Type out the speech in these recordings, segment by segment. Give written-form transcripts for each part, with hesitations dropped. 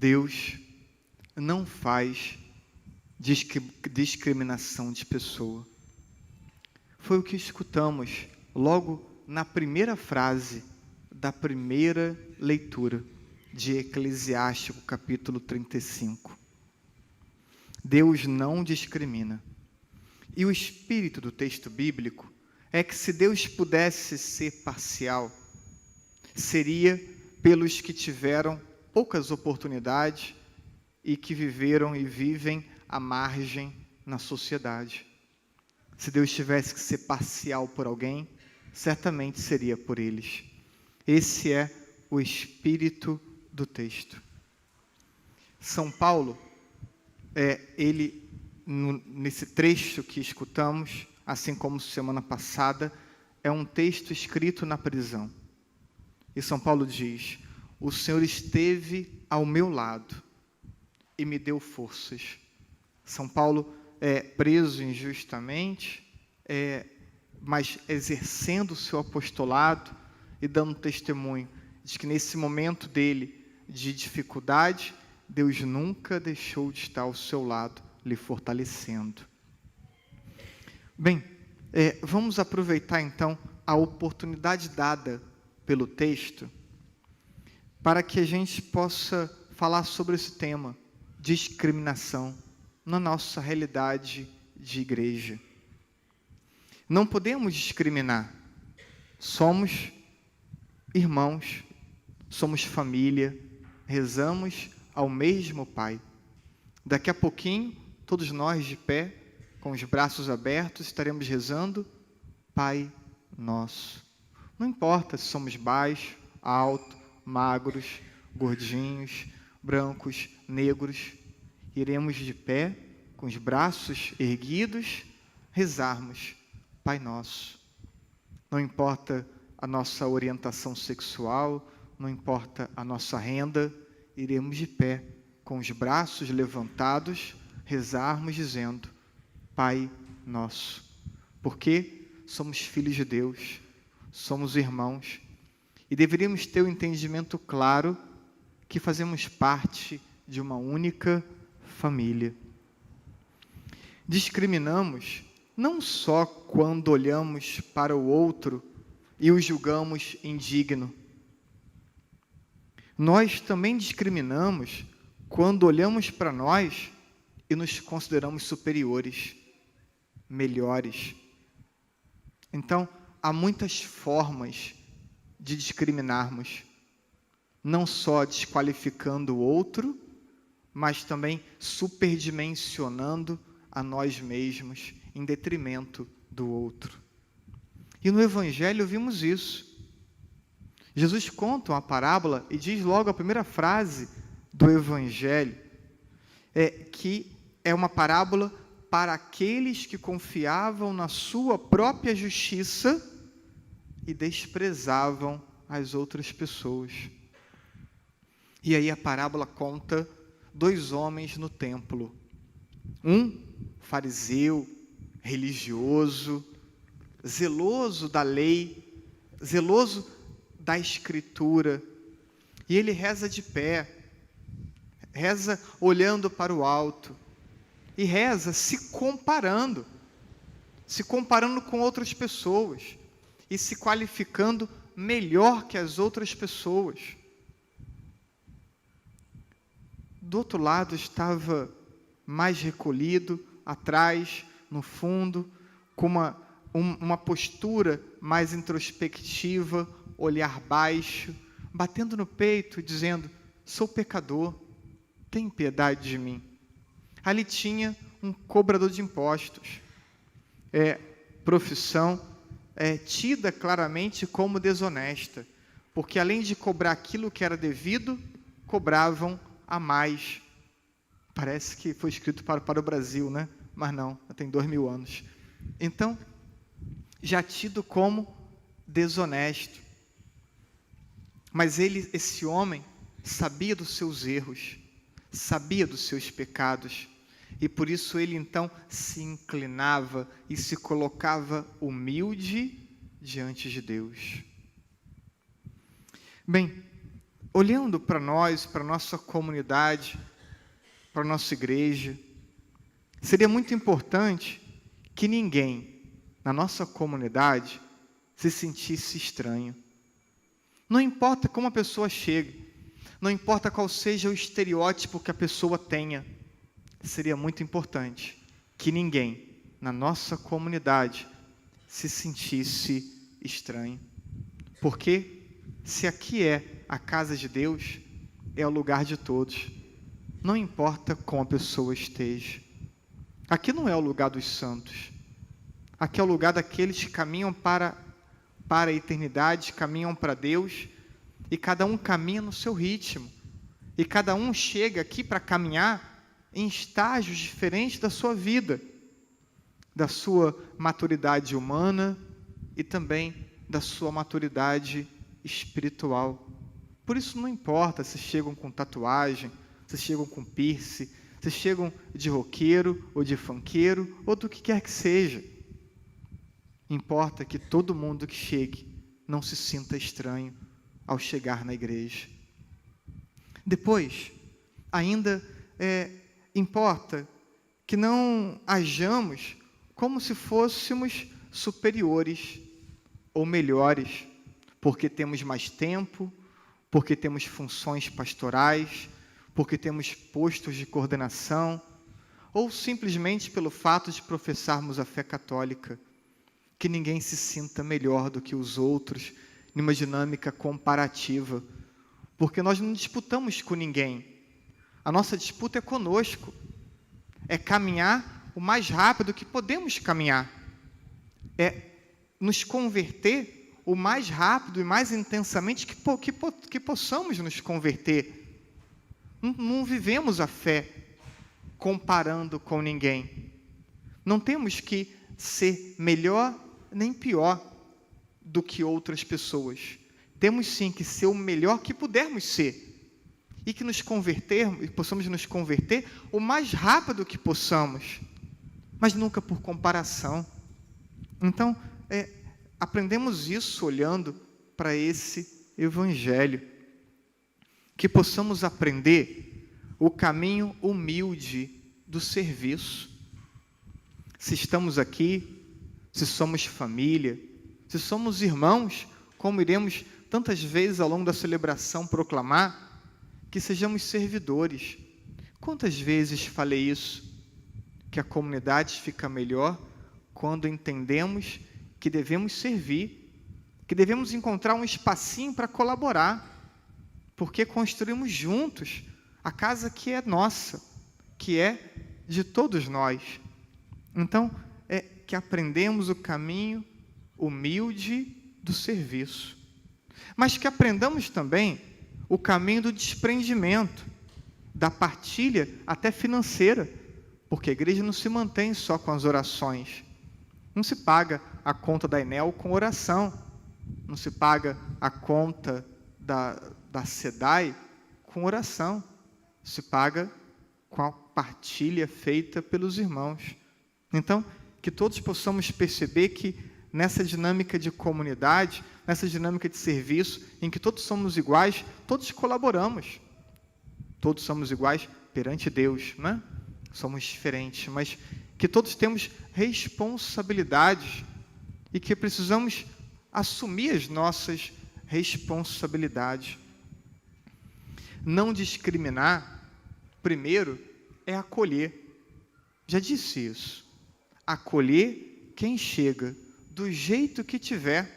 Deus não faz discriminação de pessoa. Foi o que escutamos logo na primeira frase da primeira leitura de Eclesiástico, capítulo 35. Deus não discrimina. E o espírito do texto bíblico é que, se Deus pudesse ser parcial, seria pelos que tiveram poucas oportunidades e que viveram e vivem à margem na sociedade. Se Deus tivesse que ser parcial por alguém, certamente seria por eles. Esse é o espírito do texto. São Paulo, nesse trecho que escutamos, assim como semana passada, é um texto escrito na prisão. E São Paulo diz: o Senhor esteve ao meu lado e me deu forças. São Paulo é preso injustamente, mas exercendo o seu apostolado e dando testemunho de que nesse momento dele de dificuldade, Deus nunca deixou de estar ao seu lado, lhe fortalecendo. Bem, vamos aproveitar então a oportunidade dada pelo texto para que a gente possa falar sobre esse tema, discriminação, na nossa realidade de igreja. Não podemos discriminar. Somos irmãos, somos família, rezamos ao mesmo Pai. Daqui a pouquinho, todos nós de pé, com os braços abertos, estaremos rezando Pai Nosso. Não importa se somos baixos, altos, magros, gordinhos, brancos, negros, iremos de pé, com os braços erguidos, rezarmos Pai Nosso. Não importa a nossa orientação sexual, não importa a nossa renda, iremos de pé, com os braços levantados, rezarmos dizendo Pai Nosso. Porque somos filhos de Deus, somos irmãos, e deveríamos ter o entendimento claro que fazemos parte de uma única família. Discriminamos não só quando olhamos para o outro e o julgamos indigno. Nós também discriminamos quando olhamos para nós e nos consideramos superiores, melhores. Então, há muitas formas de discriminarmos, não só desqualificando o outro, mas também superdimensionando a nós mesmos em detrimento do outro. E no Evangelho vimos isso. Jesus conta uma parábola e diz logo a primeira frase do Evangelho, que é uma parábola para aqueles que confiavam na sua própria justiça e desprezavam as outras pessoas. E aí a parábola conta 2 homens no templo. Um fariseu, religioso, zeloso da lei, zeloso da escritura. E ele reza de pé, reza olhando para o alto, e reza se comparando com outras pessoas, e se qualificando melhor que as outras pessoas. Do outro lado estava mais recolhido, atrás, no fundo, com uma postura mais introspectiva, olhar baixo, batendo no peito, dizendo: sou pecador, tem piedade de mim. Ali tinha um cobrador de impostos, profissão tida claramente como desonesta, porque além de cobrar aquilo que era devido, cobravam a mais. Parece que foi escrito para o Brasil, né? Mas não, tem 2000 anos. Então, já tido como desonesto. Mas esse homem, sabia dos seus erros, sabia dos seus pecados, e por isso ele então se inclinava e se colocava humilde diante de Deus. Bem, olhando para nós, para a nossa comunidade, para a nossa igreja, seria muito importante que ninguém na nossa comunidade se sentisse estranho. Não importa como a pessoa chegue, não importa qual seja o estereótipo que a pessoa tenha, seria muito importante que ninguém na nossa comunidade se sentisse estranho. Porque se aqui é a casa de Deus, é o lugar de todos. Não importa como a pessoa esteja. Aqui não é o lugar dos santos. Aqui é o lugar daqueles que caminham para a eternidade, caminham para Deus, e cada um caminha no seu ritmo. E cada um chega aqui para caminhar em estágios diferentes da sua vida, da sua maturidade humana e também da sua maturidade espiritual. Por isso não importa se chegam com tatuagem, se chegam com piercing, se chegam de roqueiro ou de funkeiro ou do que quer que seja. Importa que todo mundo que chegue não se sinta estranho ao chegar na igreja. Depois, ainda importa que não hajamos como se fôssemos superiores ou melhores, porque temos mais tempo, porque temos funções pastorais, porque temos postos de coordenação, ou simplesmente pelo fato de professarmos a fé católica. Que ninguém se sinta melhor do que os outros, numa dinâmica comparativa, porque nós não disputamos com ninguém. A nossa disputa é conosco, é caminhar o mais rápido que podemos caminhar, é nos converter o mais rápido e mais intensamente que possamos nos converter. Não vivemos a fé comparando com ninguém. Não temos que ser melhor nem pior do que outras pessoas. Temos sim que ser o melhor que pudermos ser. E que possamos nos converter o mais rápido que possamos. Mas nunca por comparação. Então, aprendemos isso olhando para esse Evangelho. Que possamos aprender o caminho humilde do serviço. Se estamos aqui, se somos família, se somos irmãos, como iremos tantas vezes ao longo da celebração proclamar, que sejamos servidores. Quantas vezes falei isso? Que a comunidade fica melhor quando entendemos que devemos servir, que devemos encontrar um espacinho para colaborar, porque construímos juntos a casa que é nossa, que é de todos nós. Então, que aprendemos o caminho humilde do serviço, mas que aprendamos também o caminho do desprendimento, da partilha até financeira, porque a igreja não se mantém só com as orações. Não se paga a conta da Enel com oração, não se paga a conta da SEDAI com oração, se paga com a partilha feita pelos irmãos. Então, que todos possamos perceber que nessa dinâmica de comunidade, nessa dinâmica de serviço, em que todos somos iguais, todos colaboramos. Todos somos iguais perante Deus, né? Somos diferentes, mas que todos temos responsabilidades e que precisamos assumir as nossas responsabilidades. Não discriminar, primeiro, é acolher. Já disse isso. Acolher quem chega, do jeito que tiver.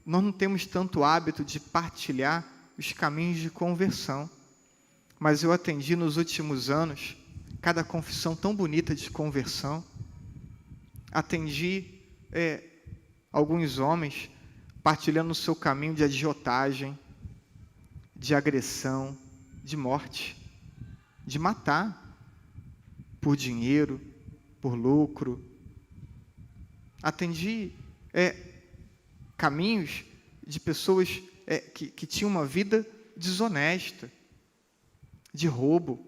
Nós não temos tanto hábito de partilhar os caminhos de conversão, mas eu atendi nos últimos anos cada confissão tão bonita de conversão. Atendi alguns homens partilhando o seu caminho de agiotagem, de agressão, de morte, de matar por dinheiro, por lucro. Atendi caminhos de pessoas que tinham uma vida desonesta, de roubo.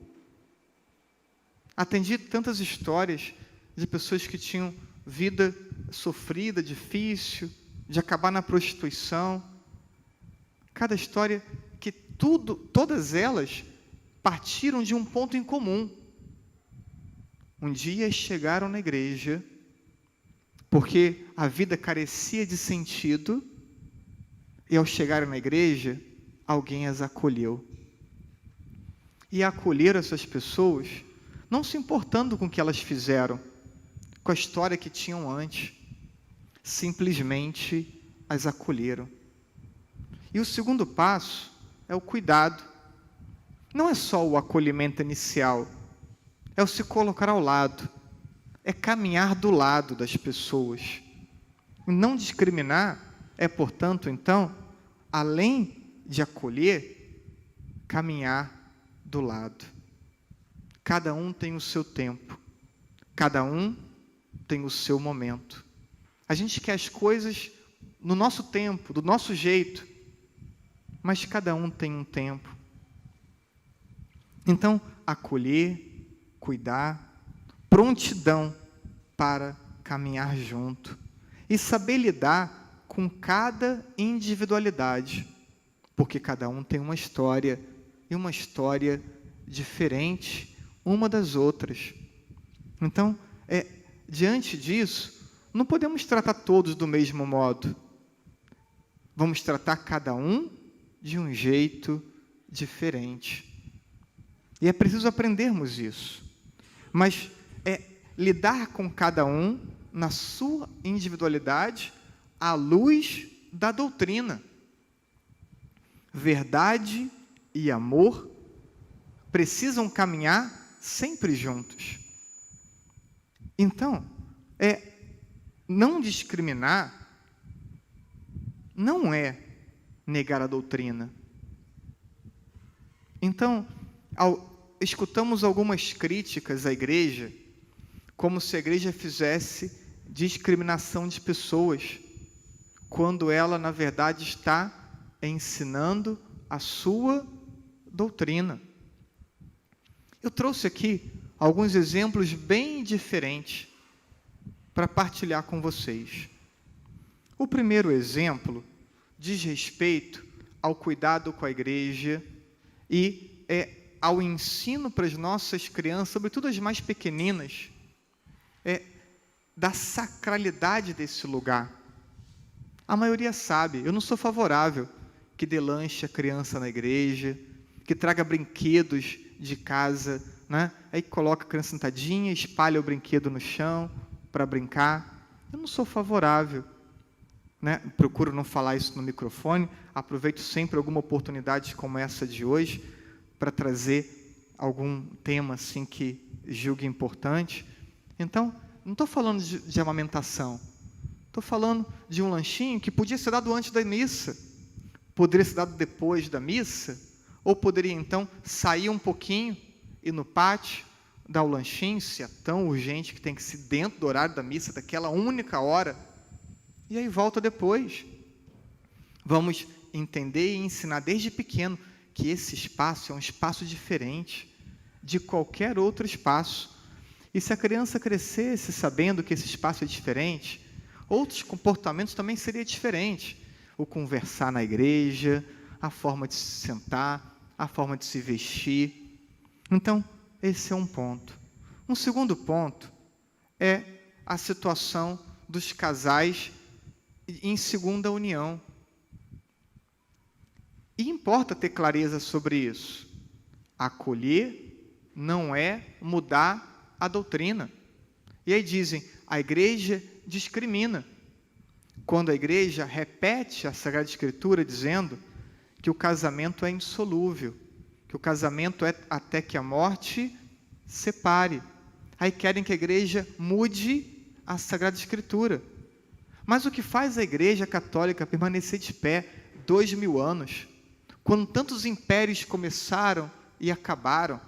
Atendi tantas histórias de pessoas que tinham vida sofrida, difícil, de acabar na prostituição. cada história que todas elas partiram de um ponto em comum. Um dia chegaram na igreja porque a vida carecia de sentido, e ao chegarem na igreja, alguém as acolheu. E acolheram essas pessoas, não se importando com o que elas fizeram, com a história que tinham antes, simplesmente as acolheram. E o segundo passo é o cuidado. Não é só o acolhimento inicial, é o se colocar ao lado, é caminhar do lado das pessoas. E não discriminar é, portanto, então, além de acolher, caminhar do lado. Cada um tem o seu tempo, cada um tem o seu momento. A gente quer as coisas no nosso tempo, do nosso jeito, mas cada um tem um tempo. Então, acolher, cuidar, prontidão para caminhar junto e saber lidar com cada individualidade, porque cada um tem uma história, e uma história diferente uma das outras. Então, diante disso, não podemos tratar todos do mesmo modo. Vamos tratar cada um de um jeito diferente. E é preciso aprendermos isso. Mas lidar com cada um na sua individualidade à luz da doutrina. Verdade e amor precisam caminhar sempre juntos. Então, não discriminar não é negar a doutrina. Então, escutamos algumas críticas à igreja, como se a igreja fizesse discriminação de pessoas, quando ela, na verdade, está ensinando a sua doutrina. Eu trouxe aqui alguns exemplos bem diferentes para partilhar com vocês. O primeiro exemplo diz respeito ao cuidado com a igreja e ao ensino para as nossas crianças, sobretudo as mais pequeninas, da sacralidade desse lugar. A maioria sabe, eu não sou favorável que dê lanche a criança na igreja, que traga brinquedos de casa, né? Aí coloca a criança sentadinha, espalha o brinquedo no chão para brincar. Eu não sou favorável, né? Procuro não falar isso no microfone, aproveito sempre alguma oportunidade como essa de hoje para trazer algum tema assim que julgue importante. Então, não estou falando de amamentação, estou falando de um lanchinho que podia ser dado antes da missa, poderia ser dado depois da missa, ou poderia então sair um pouquinho e no pátio dar o lanchinho, se é tão urgente que tem que ser dentro do horário da missa, daquela única hora, e aí volta depois. Vamos entender e ensinar desde pequeno que esse espaço é um espaço diferente de qualquer outro espaço. E se a criança crescesse sabendo que esse espaço é diferente, outros comportamentos também seriam diferentes. O conversar na igreja, a forma de se sentar, a forma de se vestir. Então, esse é um ponto. Um segundo ponto é a situação dos casais em segunda união. E importa ter clareza sobre isso. Acolher não é mudar a doutrina. E aí dizem, a igreja discrimina. Quando a igreja repete a Sagrada Escritura dizendo que o casamento é indissolúvel, que o casamento é até que a morte separe. Aí querem que a igreja mude a Sagrada Escritura. Mas o que faz a igreja católica permanecer de pé 2000 anos, quando tantos impérios começaram e acabaram,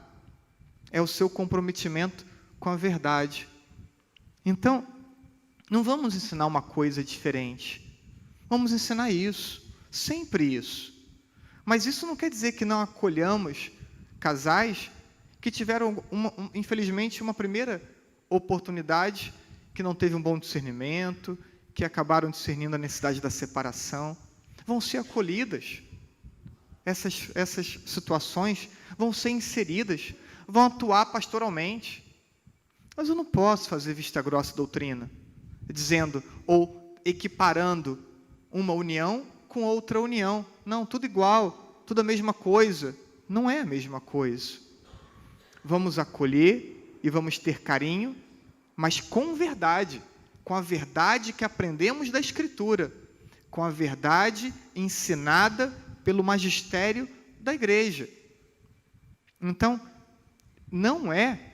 é o seu comprometimento com a verdade. Então, não vamos ensinar uma coisa diferente. Vamos ensinar isso, sempre isso. Mas isso não quer dizer que não acolhamos casais que tiveram, infelizmente, uma primeira oportunidade, que não teve um bom discernimento, que acabaram discernindo a necessidade da separação. Vão ser acolhidas. essas situações vão ser inseridas, vão atuar pastoralmente. Mas eu não posso fazer vista grossa doutrina, dizendo ou equiparando uma união com outra união. Não, tudo igual, tudo a mesma coisa. Não é a mesma coisa. Vamos acolher e vamos ter carinho, mas com verdade, com a verdade que aprendemos da Escritura, com a verdade ensinada pelo magistério da igreja. Então, não é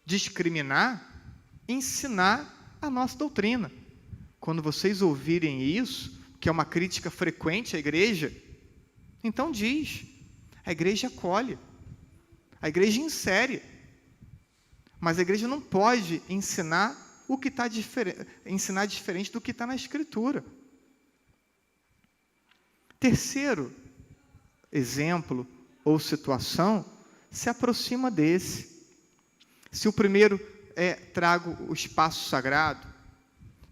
discriminar, ensinar a nossa doutrina. Quando vocês ouvirem isso, que é uma crítica frequente à igreja, então diz, a igreja acolhe, a igreja insere, mas a igreja não pode ensinar o que está ensinar diferente do que está na Escritura. Terceiro exemplo ou situação se aproxima desse. Se o primeiro trago o espaço sagrado,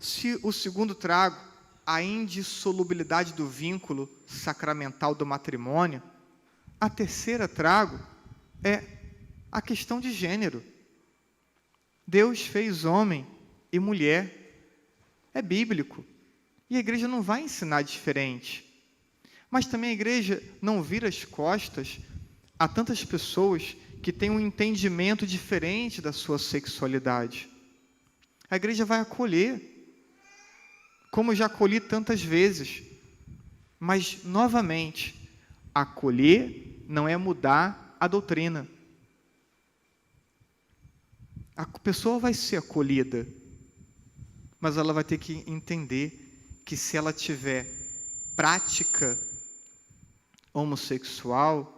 se o segundo trago a indissolubilidade do vínculo sacramental do matrimônio, a terceira trago é a questão de gênero. Deus fez homem e mulher, é bíblico, e a igreja não vai ensinar diferente. Mas também a igreja não vira as costas a tantas pessoas que têm um entendimento diferente da sua sexualidade. A igreja vai acolher, como já acolhi tantas vezes, mas, novamente, acolher não é mudar a doutrina. A pessoa vai ser acolhida, mas ela vai ter que entender que se ela tiver prática homossexual,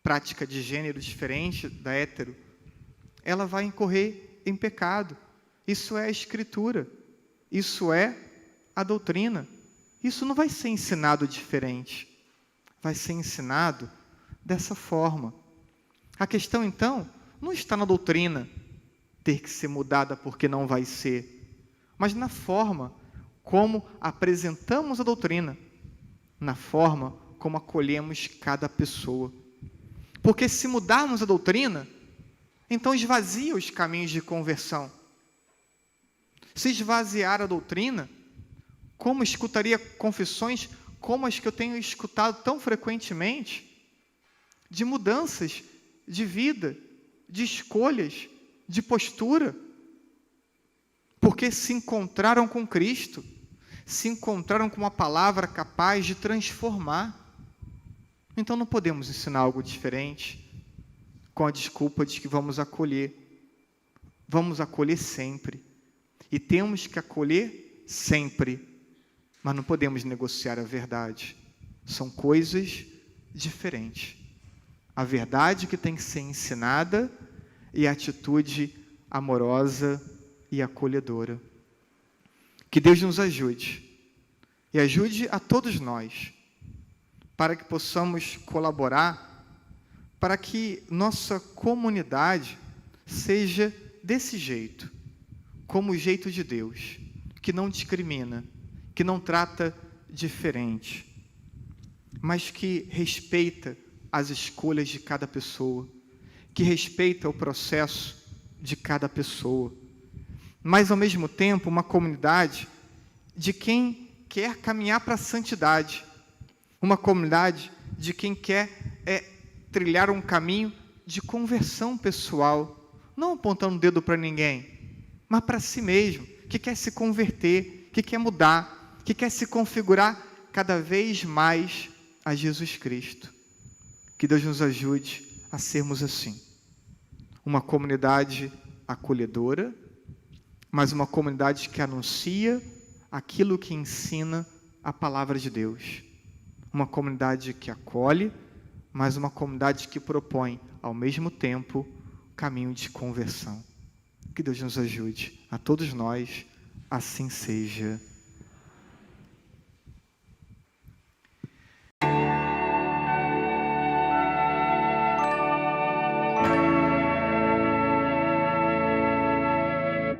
prática de gênero diferente da hétero, ela vai incorrer em pecado. Isso é a Escritura, isso é a doutrina. Isso não vai ser ensinado diferente, vai ser ensinado dessa forma. A questão, então, não está na doutrina ter que ser mudada porque não vai ser, mas na forma como apresentamos a doutrina, na forma como acolhemos cada pessoa. Porque se mudarmos a doutrina, então esvazia os caminhos de conversão. Se esvaziar a doutrina, como escutaria confissões como as que eu tenho escutado tão frequentemente, de mudanças de vida, de escolhas, de postura, porque se encontraram com Cristo, se encontraram com uma palavra capaz de transformar. Então não podemos ensinar algo diferente com a desculpa de que vamos acolher sempre, e temos que acolher sempre, mas não podemos negociar a verdade. São coisas diferentes. A verdade que tem que ser ensinada e a atitude amorosa e acolhedora. Que Deus nos ajude e ajude a todos nós, para que possamos colaborar, para que nossa comunidade seja desse jeito, como o jeito de Deus, que não discrimina, que não trata diferente, mas que respeita as escolhas de cada pessoa, que respeita o processo de cada pessoa, mas ao mesmo tempo uma comunidade de quem quer caminhar para a santidade, uma comunidade de quem quer trilhar um caminho de conversão pessoal, não apontando o dedo para ninguém, mas para si mesmo, que quer se converter, que quer mudar, que quer se configurar cada vez mais a Jesus Cristo. Que Deus nos ajude a sermos assim, uma comunidade acolhedora, mas uma comunidade que anuncia aquilo que ensina a palavra de Deus, uma comunidade que acolhe, mas uma comunidade que propõe, ao mesmo tempo, caminho de conversão. Que Deus nos ajude, a todos nós, assim seja.